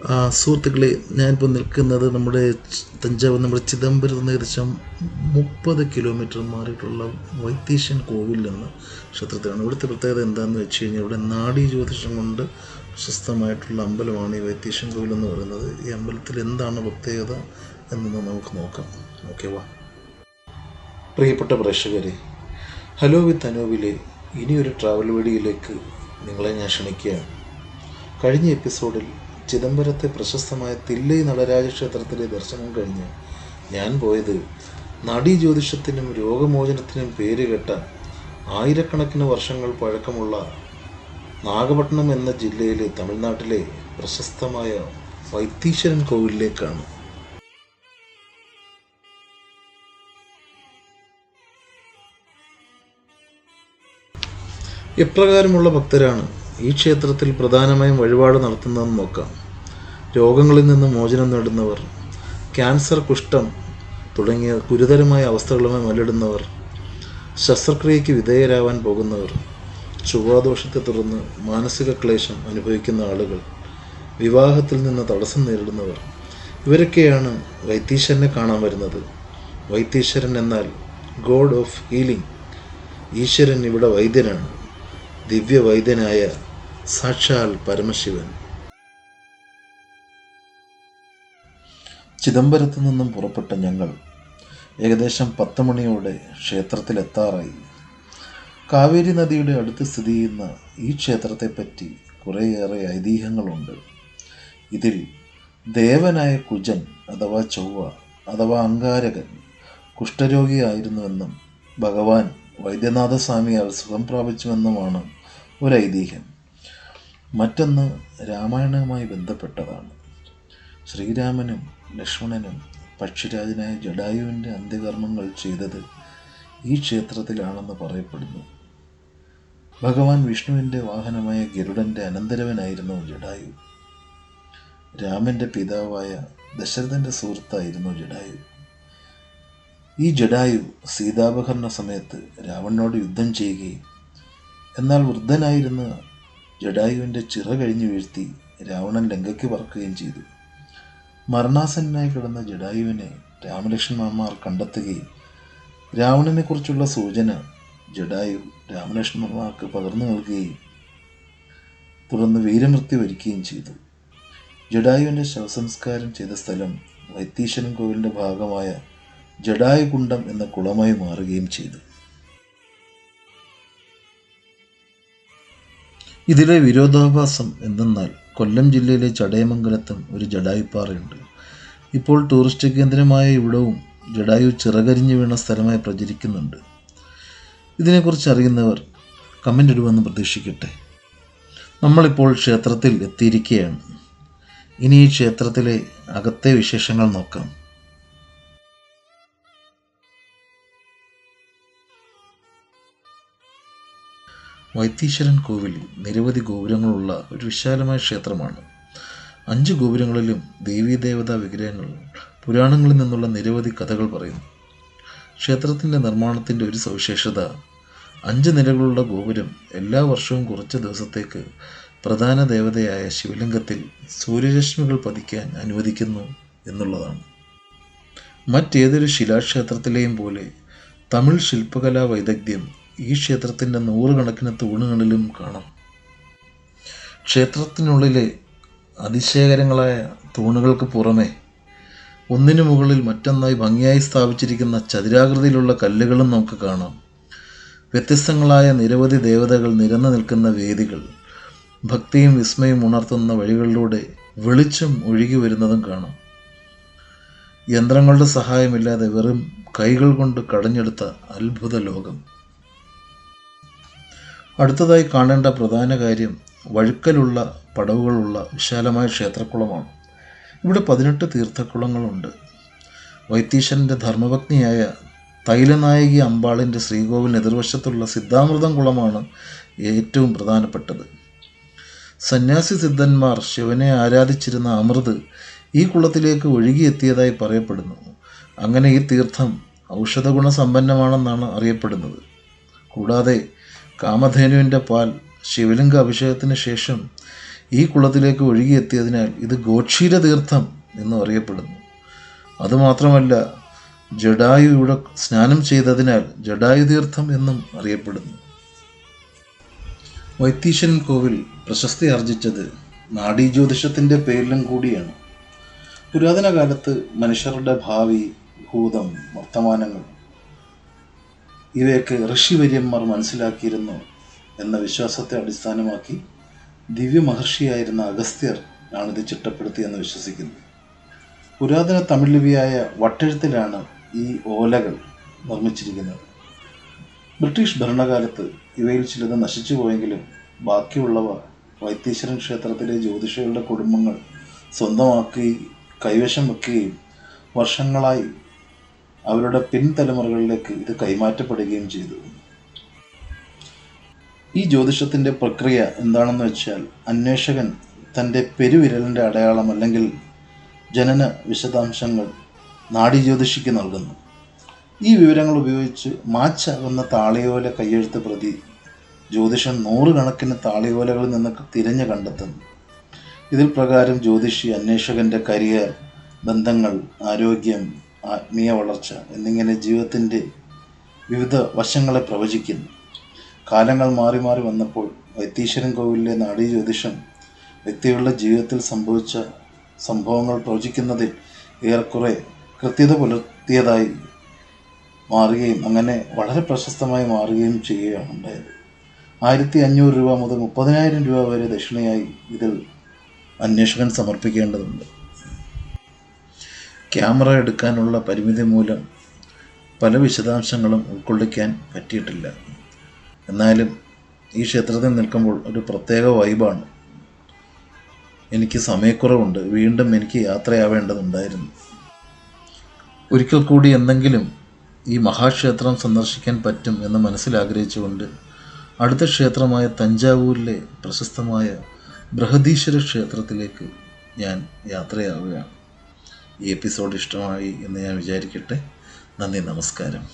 സുഹൃത്തുക്കളെ, ഞാനിപ്പോൾ നിൽക്കുന്നത് നമ്മുടെ ചിദംബരത്ത് നിന്ന് ഏകദേശം 30 കിലോമീറ്റർ മാറിയിട്ടുള്ള വൈത്തീശ്വരൻ കോവിൽ എന്ന ക്ഷേത്രത്തിലാണ്. ഇവിടുത്തെ പ്രത്യേകത എന്താണെന്ന് വെച്ച് കഴിഞ്ഞാൽ, ഇവിടെ നാഡീ ജ്യോതിഷം കൊണ്ട് പ്രശസ്തമായിട്ടുള്ള അമ്പലമാണ് ഈ വൈത്തീശ്വരൻ കോവിൽ എന്ന് പറയുന്നത്. ഈ അമ്പലത്തിൽ എന്താണ് പ്രത്യേകത എന്നൊന്ന് നമുക്ക് നോക്കാം. ഓക്കെ, വാ. പ്രിയപ്പെട്ട പ്രേക്ഷകരെ, ഹലോ വിത്ത് അനൂപിലെ ഇനിയൊരു ട്രാവൽ വീഡിയോയിലേക്ക് നിങ്ങളെ ഞാൻ ക്ഷണിക്കുകയാണ്. കഴിഞ്ഞ എപ്പിസോഡിൽ ചിദംബരത്തെ പ്രശസ്തമായ തില്ലൈ നടരാജ ക്ഷേത്രത്തിലെ ദർശനം കഴിഞ്ഞ് ഞാൻ പോയത് നാഡീജ്യോതിഷത്തിനും രോഗമോചനത്തിനും പേരുകെട്ട ആയിരക്കണക്കിന് വർഷങ്ങൾ പഴക്കമുള്ള നാഗപട്ടണം എന്ന ജില്ലയിലെ തമിഴ്നാട്ടിലെ പ്രശസ്തമായ വൈത്തീശ്വരൻ കോവിലിലേക്കാണ്. എപ്രകാരമുള്ള ഭക്തരാണ് ഈ ക്ഷേത്രത്തിൽ പ്രധാനമായും വഴിപാട് നടത്തുന്നതെന്ന് നോക്കാം. രോഗങ്ങളിൽ നിന്ന് മോചനം നേടുന്നവർ, ക്യാൻസർ, കുഷ്ഠം തുടങ്ങിയ ഗുരുതരമായ അവസ്ഥകളുമായി മല്ലിടുന്നവർ, ശസ്ത്രക്രിയയ്ക്ക് വിധേയരാവാൻ പോകുന്നവർ, ചൊവ്വാദോഷത്തെ തുടർന്ന് മാനസിക ക്ലേശം അനുഭവിക്കുന്ന ആളുകൾ, വിവാഹത്തിൽ നിന്ന് തടസ്സം നേരിടുന്നവർ, ഇവരൊക്കെയാണ് വൈത്തീശ്വരനെ കാണാൻ വരുന്നത്. വൈത്തീശ്വരൻ എന്നാൽ ഗോഡ് ഓഫ് ഹീലിംഗ്. ഈശ്വരൻ ഇവിടെ വൈദ്യനാണ്, ദിവ്യവൈദ്യനായ സാക്ഷാൽ പരമശിവൻ. ചിദംബരത്തു നിന്നും പുറപ്പെട്ട ഞങ്ങൾ ഏകദേശം 10 മണിയോടെ ക്ഷേത്രത്തിലെത്താറായി. കാവേരി നദിയുടെ അടുത്ത് സ്ഥിതി ചെയ്യുന്ന ഈ ക്ഷേത്രത്തെപ്പറ്റി കുറേയേറെ ഐതിഹ്യങ്ങളുണ്ട്. ഇതിൽ ദേവനായ കുജൻ അഥവാ ചൊവ്വ അഥവാ അങ്കാരകൻ കുഷ്ഠരോഗിയായിരുന്നുവെന്നും ഭഗവാൻ വൈദ്യനാഥസ്വാമിയാൽ സുഖം പ്രാപിച്ചുവെന്നുമാണ് ഒരു ഐതിഹ്യം. മറ്റൊന്ന് രാമായണവുമായി ബന്ധപ്പെട്ടതാണ്. ശ്രീരാമനും ലക്ഷ്മണനും പക്ഷിരാജനായ ജടായുവിൻ്റെ അന്ത്യകർമ്മങ്ങൾ ചെയ്തത് ഈ ക്ഷേത്രത്തിലാണെന്ന് പറയപ്പെടുന്നു. ഭഗവാൻ വിഷ്ണുവിൻ്റെ വാഹനമായ ഗരുഡൻ്റെ അനന്തരവനായിരുന്നു ജടായു. രാമൻ്റെ പിതാവായ ദശരഥൻ്റെ സുഹൃത്തായിരുന്നു ജടായു. ഈ ജടായു സീതാപഹരണ സമയത്ത് രാവണനോട് യുദ്ധം ചെയ്യുകയും എന്നാൽ വൃദ്ധനായിരുന്ന ജടായുവിൻ്റെ ചിറ കഴിഞ്ഞു വീഴ്ത്തി രാവണൻ ലങ്കയ്ക്ക് പറക്കുകയും ചെയ്തു. മരണാസന്നനായി കിടന്ന ജടായുവിനെ രാമലക്ഷ്മണന്മാർ കണ്ടെത്തുകയും രാവണനെക്കുറിച്ചുള്ള സൂചന ജടായു രാമലക്ഷ്മണന്മാർക്ക് പകർന്നു നൽകുകയും തുടർന്ന് വീരമൃത്യു വരിക്കുകയും ചെയ്തു. ജടായുവിൻ്റെ ശവസംസ്കാരം ചെയ്ത സ്ഥലം വൈത്തീശ്വരൻ കോവിലിൻ്റെ ഭാഗമായ ജടായുകുണ്ടം എന്ന കുളമായി മാറുകയും ചെയ്തു. ഇതിലെ വിരോധാഭാസം എന്തെന്നാൽ കൊല്ലം ജില്ലയിലെ ചടയമംഗലത്തും ഒരു ജടായുപ്പാറയുണ്ട്. ഇപ്പോൾ ടൂറിസ്റ്റ് കേന്ദ്രമായ ഇവിടവും ജടായു ചിറകരിഞ്ഞു വീണ സ്ഥലമായി പ്രചരിക്കുന്നുണ്ട്. ഇതിനെക്കുറിച്ച് അറിയുന്നവർ കമൻ്റ് ഇടുമെന്ന് പ്രതീക്ഷിക്കട്ടെ. നമ്മളിപ്പോൾ ക്ഷേത്രത്തിൽ എത്തിയിരിക്കുകയാണ്. ഇനി ഈ ക്ഷേത്രത്തിലെ അകത്തെ വിശേഷങ്ങൾ നോക്കാം. വൈത്തീശ്വരൻ കോവിൽ നിരവധി ഗോപുരങ്ങളുള്ള ഒരു വിശാലമായ ക്ഷേത്രമാണ്. 5 ഗോപുരങ്ങളിലും ദേവീദേവതാ വിഗ്രഹങ്ങൾ, പുരാണങ്ങളിൽ നിന്നുള്ള നിരവധി കഥകൾ പറയുന്നു. ക്ഷേത്രത്തിൻ്റെ നിർമ്മാണത്തിൻ്റെ ഒരു സവിശേഷത 5 നിലകളുള്ള ഗോപുരം എല്ലാ വർഷവും കുറച്ച് ദിവസത്തേക്ക് പ്രധാന ദേവതയായ ശിവലിംഗത്തിൽ സൂര്യരശ്മികൾ പതിക്കാൻ അനുവദിക്കുന്നു എന്നുള്ളതാണ്. മറ്റേതൊരു ശിലാക്ഷേത്രത്തിലെയും പോലെ തമിഴ് ശില്പകലാ വൈദഗ്ധ്യം ഈ ക്ഷേത്രത്തിൻ്റെ 100 കണക്കിന് തൂണുകളിലും കാണാം. ക്ഷേത്രത്തിനുള്ളിലെ അതിശയകരങ്ങളായ തൂണുകൾക്ക് പുറമെ ഒന്നിനു മുകളിൽ മറ്റൊന്നായി ഭംഗിയായി സ്ഥാപിച്ചിരിക്കുന്ന ചതുരാകൃതിയിലുള്ള കല്ലുകളും നമുക്ക് കാണാം. വ്യത്യസ്തങ്ങളായ നിരവധി ദേവതകൾ നിരന്നു നിൽക്കുന്ന വേദികൾ, ഭക്തിയും വിസ്മയും ഉണർത്തുന്ന വഴികളിലൂടെ വെളിച്ചം ഒഴുകി വരുന്നതും കാണാം. യന്ത്രങ്ങളുടെ സഹായമില്ലാതെ വെറും കൈകൾ കൊണ്ട് കടഞ്ഞെടുത്ത അത്ഭുത ലോകം. അടുത്തതായി കാണേണ്ട പ്രധാന കാര്യം വഴുക്കലുള്ള പടവുകളുള്ള വിശാലമായ ക്ഷേത്രക്കുളമാണ്. ഇവിടെ 18 തീർത്ഥക്കുളങ്ങളുണ്ട്. വൈത്തീശ്വരൻ്റെ ധർമ്മപത്നിയായ തൈലനായകി അമ്പാളിൻ്റെ ശ്രീകോവിലിന് എതിർവശത്തുള്ള സിദ്ധാമൃതം കുളമാണ് ഏറ്റവും പ്രധാനപ്പെട്ടത്. സന്യാസി സിദ്ധന്മാർ ശിവനെ ആരാധിച്ചിരുന്ന അമൃത് ഈ കുളത്തിലേക്ക് ഒഴുകിയെത്തിയതായി പറയപ്പെടുന്നു. അങ്ങനെ ഈ തീർത്ഥം ഔഷധഗുണസമ്പന്നമാണെന്നാണ് അറിയപ്പെടുന്നത്. കൂടാതെ കാമധേനുവിൻ്റെ പാൽ ശിവലിംഗ അഭിഷേകത്തിന് ശേഷം ഈ കുളത്തിലേക്ക് ഒഴുകിയെത്തിയതിനാൽ ഇത് ഗോക്ഷീര തീർത്ഥം എന്നും അറിയപ്പെടുന്നു. അതുമാത്രമല്ല, ജഡായു ഇവിടെ സ്നാനം ചെയ്തതിനാൽ ജഡായു തീർത്ഥം എന്നും അറിയപ്പെടുന്നു. വൈത്തീശ്വരൻ കോവിൽ പ്രശസ്തി ആർജിച്ചത് നാഡീജ്യോതിഷത്തിൻ്റെ പേരിലും കൂടിയാണ്. പുരാതന കാലത്ത് മനുഷ്യരുടെ ഭാവി, ഭൂതം, വർത്തമാനങ്ങൾ ഇവയൊക്കെ ഋഷിവര്യന്മാർ മനസ്സിലാക്കിയിരുന്നു എന്ന വിശ്വാസത്തെ അടിസ്ഥാനമാക്കി ദിവ്യമഹർഷിയായിരുന്ന അഗസ്ത്യർ ആണിത് ചിട്ടപ്പെടുത്തിയെന്ന് വിശ്വസിക്കുന്നു. പുരാതന തമിഴ് ലിപിയായ വട്ടെഴുത്തിലാണ് ഈ ഓലകൾ നിർമ്മിച്ചിരിക്കുന്നത്. ബ്രിട്ടീഷ് ഭരണകാലത്ത് ഇവയിൽ ചിലത് നശിച്ചു പോയെങ്കിലും ബാക്കിയുള്ളവ വൈത്തീശ്വരൻ ക്ഷേത്രത്തിലെ ജ്യോതിഷികളുടെ കുടുംബങ്ങൾ സ്വന്തമാക്കി കൈവശം വെക്കുകയും വർഷങ്ങളായി അവരുടെ പിൻതലമുറകളിലേക്ക് ഇത് കൈമാറ്റപ്പെടുകയും ചെയ്തു. ഈ ജ്യോതിഷത്തിൻ്റെ പ്രക്രിയ എന്താണെന്ന് വെച്ചാൽ, അന്വേഷകൻ തൻ്റെ പെരുവിരലിൻ്റെ അടയാളം അല്ലെങ്കിൽ ജനന വിശദാംശങ്ങൾ നാഡീജ്യോതിഷിക്ക് നൽകുന്നു. ഈ വിവരങ്ങൾ ഉപയോഗിച്ച് മാച്ചാകുന്ന താളിയോല കയ്യെഴുത്ത് പ്രതി ജ്യോതിഷൻ 100 കണക്കിന് താളിയോലകളിൽ നിന്ന് തിരഞ്ഞു കണ്ടെത്തുന്നു. ഇതിൽ പ്രകാരം ജ്യോതിഷി അന്വേഷകൻ്റെ കരിയർ, ബന്ധങ്ങൾ, ആരോഗ്യം, ആത്മീയ വളർച്ച എന്നിങ്ങനെ ജീവിതത്തിൻ്റെ വിവിധ വശങ്ങളെ പ്രവചിക്കുന്നു. കാലങ്ങൾ മാറി മാറി വന്നപ്പോൾ വൈത്തീശ്വരൻ കോവിലിലെ നാഡീജ്യോതിഷം വ്യക്തികളുടെ ജീവിതത്തിൽ സംഭവിച്ച സംഭവങ്ങൾ പ്രവചിക്കുന്നതിൽ ഏറെക്കുറെ കൃത്യത പുലർത്തിയതായി മാറുകയും അങ്ങനെ വളരെ പ്രശസ്തമായി മാറുകയും ചെയ്യുകയാണ് ഉണ്ടായത്. 1500 രൂപ മുതൽ 30,000 രൂപ വരെ ദക്ഷിണയായി ഇതിൽ അന്വേഷകൻ സമർപ്പിക്കേണ്ടതുണ്ട്. ക്യാമറ എടുക്കാനുള്ള പരിമിതി മൂലം പല വിശദാംശങ്ങളും ഉൾക്കൊള്ളിക്കാൻ പറ്റിയിട്ടില്ല. എന്നാലും ഈ ക്ഷേത്രത്തിൽ നിൽക്കുമ്പോൾ ഒരു പ്രത്യേക വൈബാണ്. എനിക്ക് സമയക്കുറവുണ്ട്, വീണ്ടും എനിക്ക് യാത്രയാവേണ്ടതുണ്ടായിരുന്നു. ഒരിക്കൽ കൂടി എന്തെങ്കിലും ഈ മഹാക്ഷേത്രം സന്ദർശിക്കാൻ പറ്റും എന്ന് മനസ്സിലാഗ്രഹിച്ചുകൊണ്ട് അടുത്ത ക്ഷേത്രമായ തഞ്ചാവൂരിലെ പ്രശസ്തമായ ബൃഹദീശ്വര ക്ഷേത്രത്തിലേക്ക് ഞാൻ യാത്രയാവുകയാണ്. ഈ എപ്പിസോഡ് ഇഷ്ടമായി എന്ന് ഞാൻ വിചാരിക്കട്ടെ. നന്ദി, നമസ്കാരം.